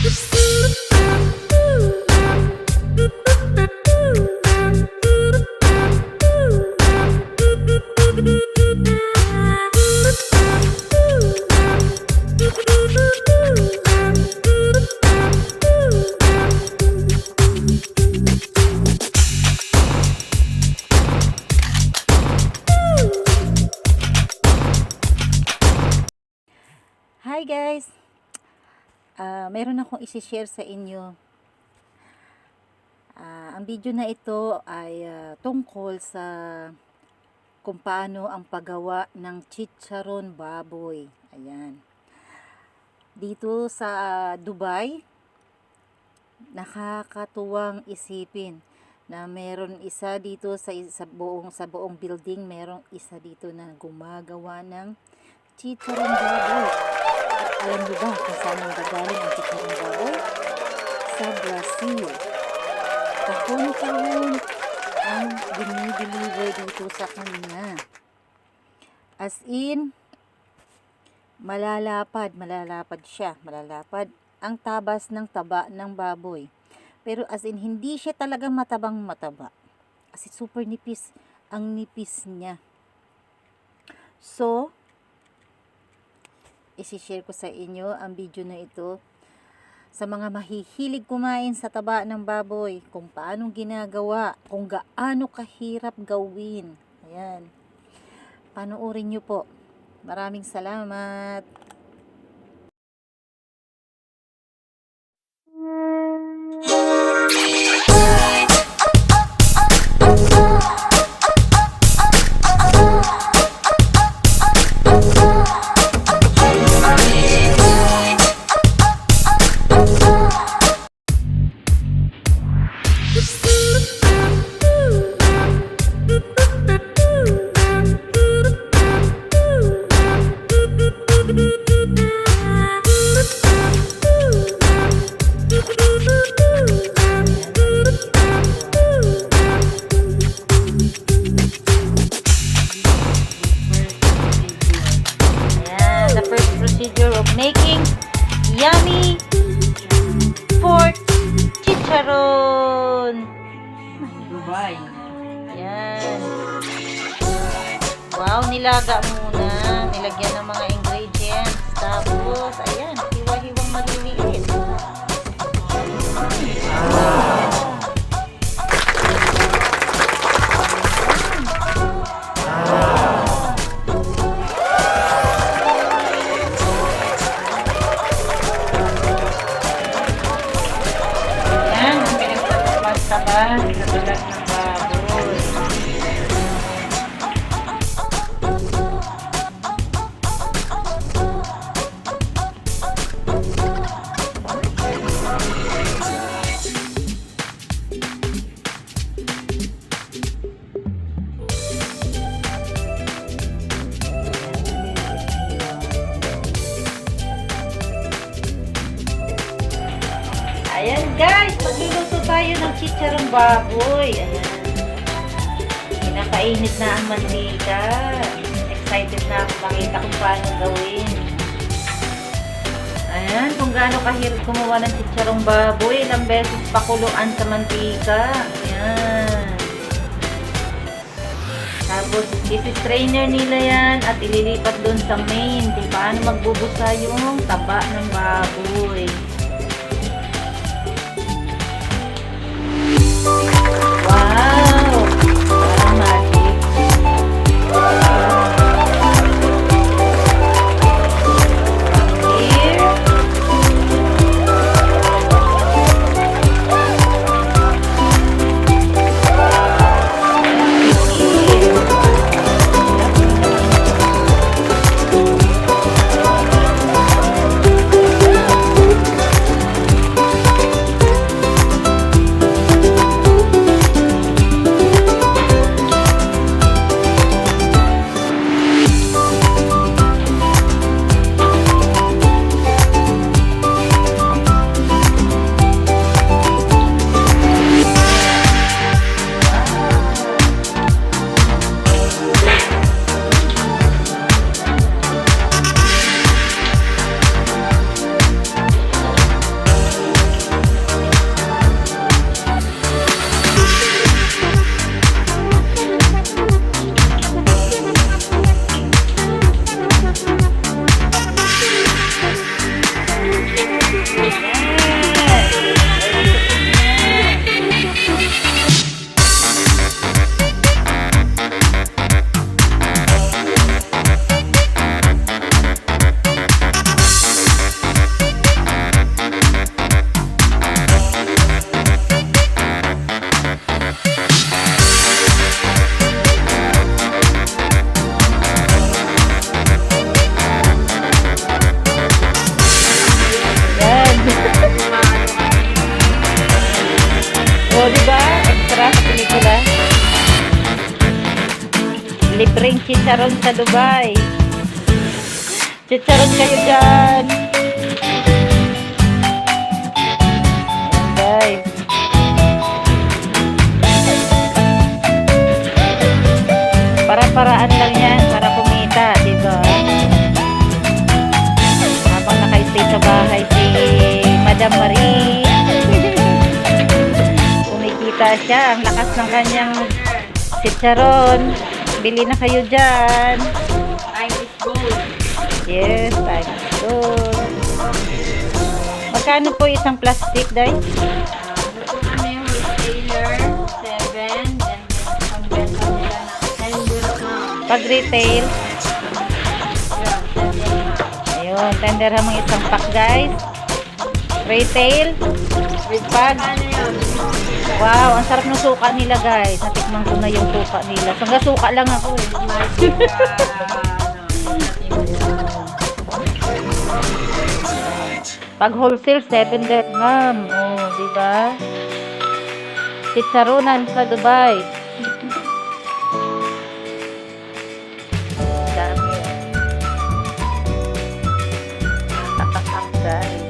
Hi guys! Meron akong isi-share sa inyo. Ang video na ito ay tungkol sa kung paano ang paggawa ng chicharon baboy. Ayan. Dito sa Dubai, nakakatuwang isipin na meron isa dito sa buong building, merong isa dito na gumagawa ng chicharon baboy. At alam niyo ba kung saan ang gagaling ang chicharon baboy? Sa Brazil. Taon-taon ang dinideliver dito sa kanya. As in, malalapad siya. Malalapad ang tabas ng taba ng baboy. Pero as in, hindi siya talaga mataba. Kasi super nipis ang nipis niya. So, isi-share ko sa inyo ang video na ito sa mga mahihilig kumain sa taba ng baboy, kung paano ginagawa, kung gaano kahirap gawin. Ayan. Panoorin nyo po. Maraming salamat. Procedure of making yummy pork chicharon. Dubai. Yan. Wow, nilaga muna. Nilagyan ng mga ingredients. Tapos, ayan, hiwa-hiwang maliliit. Sa balag ng baboy. Ayan guys, magluluto tayo ng chicharong baboy. Ayan. Pinakainit na ang mantika. Excited na ako makita kung paano gawin. Ayan, kung gaano kahirap gumawa ng chicharong baboy. Ilang beses pakuluan sa mantika. Ayan. Tapos, isi-strainer nila yan at ililipat doon sa main kung paano magbubusa yung taba ng baboy. Wow! Parang magic. Here. Here. Libreng chicharon sa Dubai. Chicharon kayo dyan. Ayan, guys. Para-paraan lang yan para kumita, diba? Habang naka-stay sa bahay si Madam Marie, kumikita siya. Ang lakas ng kanyang chicharon. Bili na kayo dyan. Time is gold. Yes, time is gold. Magkano po isang plastic, Day? Ito kami wholesaler, 7, and then ang benta nila na 10 dirham. Pag retail, Yeah, 10 dirham. ayun, tender hamang isang pack, guys. Retail, with pag. Ano yun? Wow, ang sarap ng suka nila, guys. Natikman ko na yung suka nila. Hanggang suka lang ako eh. Pag wholesale, 7 dirham. Oh, di ba? Chicharonan sa Dubai. Dami. Guys.